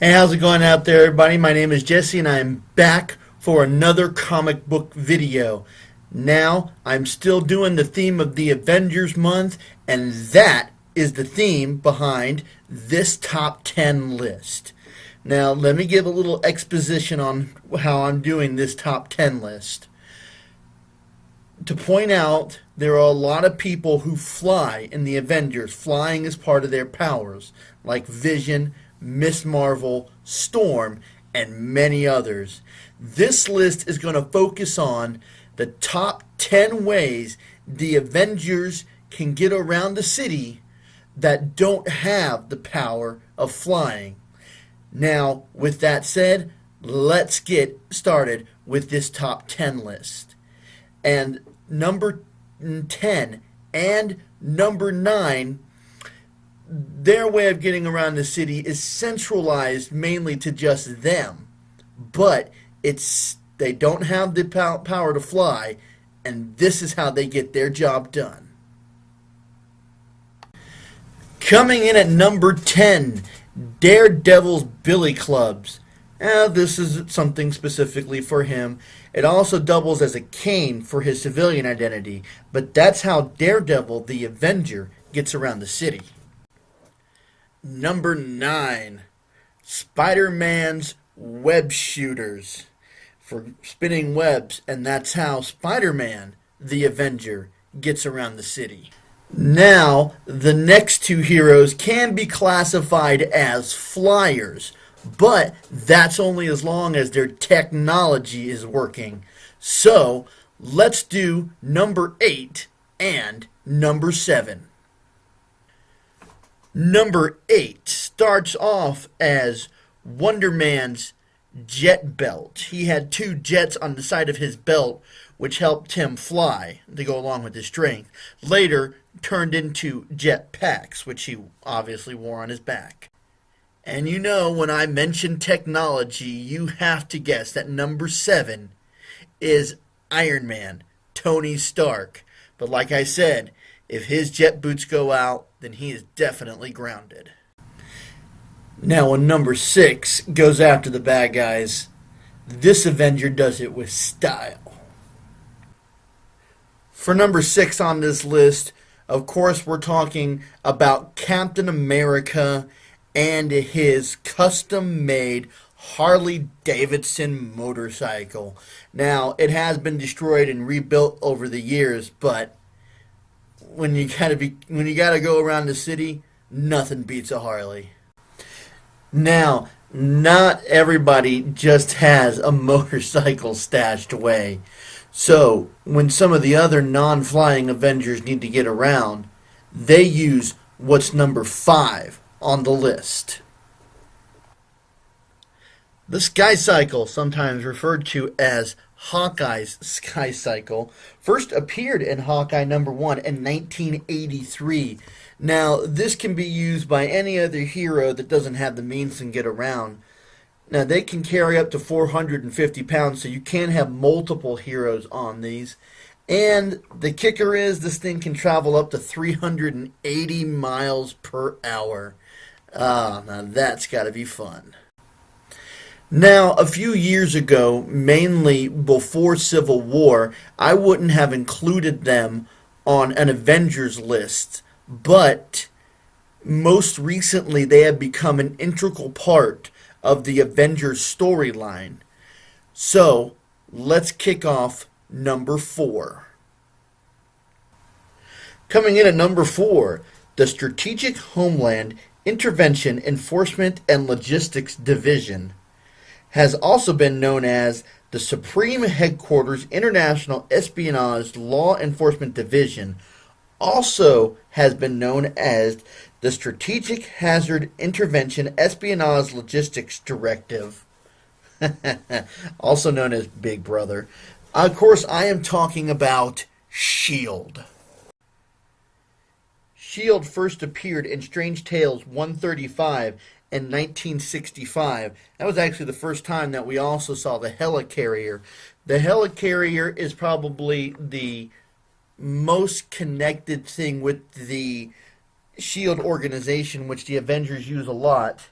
Hey, how's it going out there, everybody? My name is Jesse, and I'm back for another comic book video. Now, I'm still doing the theme of the Avengers month, and that is the theme behind this top 10 list. Now, let me give a little exposition on how I'm doing this top 10 list. To point out, there are a lot of people who fly in the Avengers. Flying is part of their powers, like Vision, Miss Marvel, Storm, and many others. This list is going to focus on the top 10 ways the Avengers can get around the city that don't have the power of flying. Now, with that said, let's get started with this top 10 list. And number 10 and number 9, their way of getting around the city is centralized mainly to just them. But they don't have the power to fly, and this is how they get their job done. Coming in at number 10, Daredevil's Billy Clubs. Now, this is something specifically for him. It also doubles as a cane for his civilian identity, but that's how Daredevil, the Avenger, gets around the city. Number 9, Spider-Man's Web Shooters for spinning webs, and that's how Spider-Man, the Avenger, gets around the city. Now, the next two heroes can be classified as flyers, but that's only as long as their technology is working. So, let's do number 8 and number 7. Number 8 starts off as Wonder Man's jet belt. He had 2 jets on the side of his belt, which helped him fly to go along with his strength. Later, turned into jet packs, which he obviously wore on his back. And you know, when I mention technology, you have to guess that number 7 is Iron Man, Tony Stark. But like I said, if his jet boots go out, then he is definitely grounded. Now, when number 6 goes after the bad guys, this Avenger does it with style. For number 6 on this list, of course, we're talking about Captain America and his custom-made Harley-Davidson motorcycle. Now, it has been destroyed and rebuilt over the years, but when you gotta go around the city, nothing beats a Harley. Now, not everybody just has a motorcycle stashed away. So, when some of the other non-flying Avengers need to get around, they use what's number 5 on the list. The Sky Cycle, sometimes referred to as Hawkeye's Sky Cycle, first appeared in Hawkeye number 1 in 1983. Now, this can be used by any other hero that doesn't have the means to get around. Now, they can carry up to 450 pounds, so you can have multiple heroes on these. And the kicker is this thing can travel up to 380 miles per hour. Now that's got to be fun. Now, a few years ago, mainly before Civil War, I wouldn't have included them on an Avengers list, but most recently they have become an integral part of the Avengers storyline. So, let's kick off number 4. Coming in at number 4, the Strategic Homeland Intervention Enforcement and Logistics Division has also been known as the Supreme Headquarters International Espionage Law Enforcement Division, also has been known as the Strategic Hazard Intervention Espionage Logistics Directive, also known as Big Brother. Of course, I am talking about S.H.I.E.L.D. S.H.I.E.L.D. first appeared in Strange Tales 135 in 1965. That was actually the first time that we also saw the helicarrier. The helicarrier is probably the most connected thing with the S.H.I.E.L.D. organization, which the Avengers use a lot.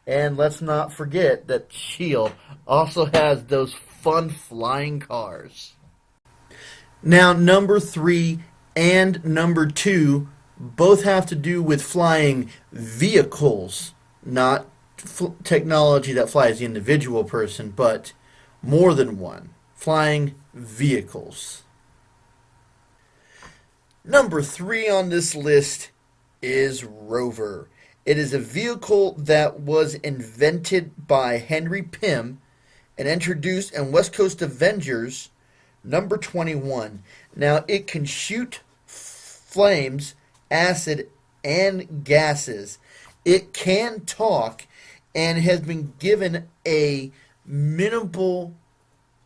And let's not forget that S.H.I.E.L.D. also has those fun flying cars. Now, number 3 and number 2 both have to do with flying vehicles, not technology that flies the individual person, but more than one. Flying vehicles. Number 3 on this list is Rover. It is a vehicle that was invented by Henry Pym and introduced in West Coast Avengers number 21. Now, it can shoot flames, acid, and gases. It can talk and has been given a minimal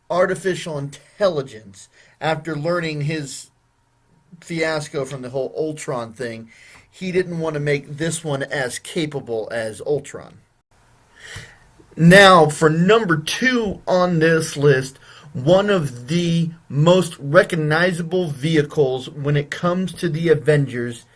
artificial intelligence after learning his fiasco from the whole Ultron thing. He didn't want to make this one as capable as Ultron. Now, for number 2 on this list, one of the most recognizable vehicles when it comes to the Avengers,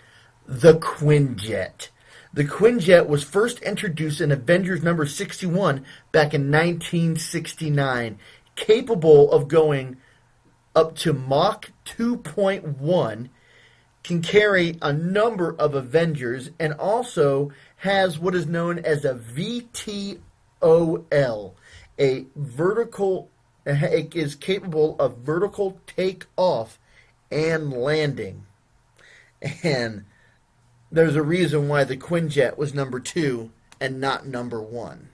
the Quinjet. The Quinjet was first introduced in Avengers number 61 back in 1969, capable of going up to Mach 2.1, can carry a number of Avengers, and also has what is known as a VTOL, a vertical. It is capable of vertical takeoff and landing. And there's a reason why the Quinjet was number 2 and not number 1.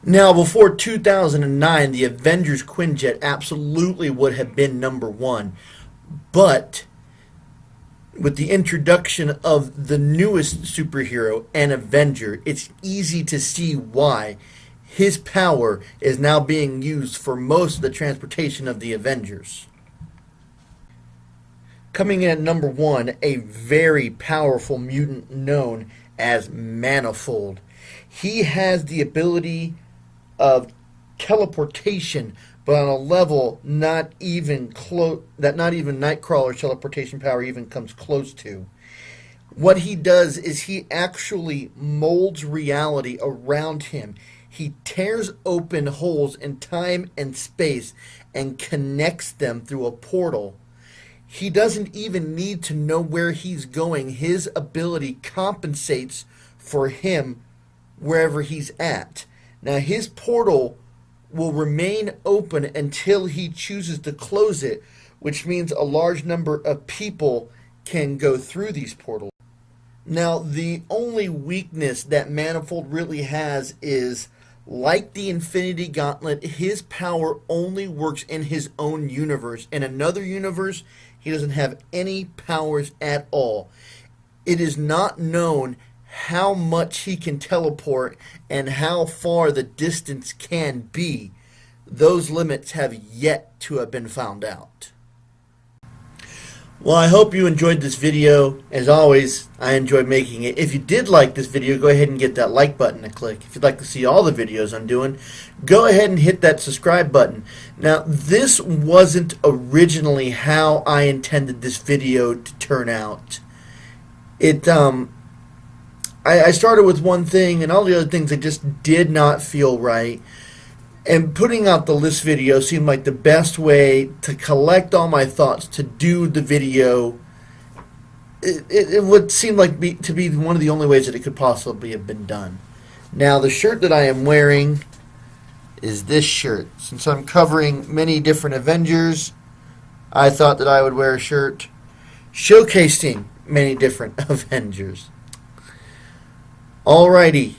Now, before 2009, the Avengers Quinjet absolutely would have been number 1. But with the introduction of the newest superhero, an Avenger, it's easy to see why his power is now being used for most of the transportation of the Avengers. Coming in at number 1, a very powerful mutant known as Manifold. He has the ability of teleportation, but on a level not even Nightcrawler's teleportation power even comes close to. What he does is he actually molds reality around him. He tears open holes in time and space and connects them through a portal. He doesn't even need to know where he's going. His ability compensates for him wherever he's at. Now, his portal will remain open until he chooses to close it, which means a large number of people can go through these portals. Now, the only weakness that Manifold really has is, like the Infinity Gauntlet, his power only works in his own universe. In another universe, he doesn't have any powers at all. It is not known how much he can teleport and how far the distance can be. Those limits have yet to have been found out. Well, I hope you enjoyed this video. As always, I enjoyed making it. If you did like this video, go ahead and get that like button to click. If you'd like to see all the videos I'm doing, go ahead and hit that subscribe button. Now, this wasn't originally how I intended this video to turn out. I started with one thing, and all the other things I just did not feel right. And putting out the list video seemed like the best way to collect all my thoughts to do the video. It would seem like to be one of the only ways that it could possibly have been done. Now, the shirt that I am wearing is this shirt. Since I'm covering many different Avengers, I thought that I would wear a shirt showcasing many different Avengers. Alrighty.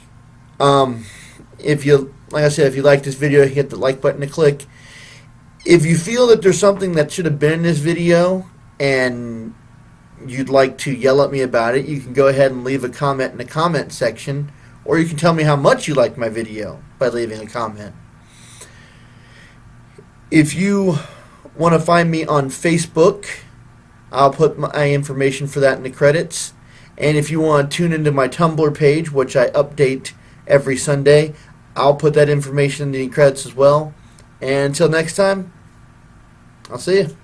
Like I said, if you like this video, hit the like button to click. If you feel that there's something that should have been in this video and you'd like to yell at me about it, you can go ahead and leave a comment in the comment section, or you can tell me how much you liked my video by leaving a comment. If you want to find me on Facebook, I'll put my information for that in the credits. And if you want to tune into my Tumblr page, which I update every Sunday, I'll put that information in the credits as well. And until next time, I'll see you.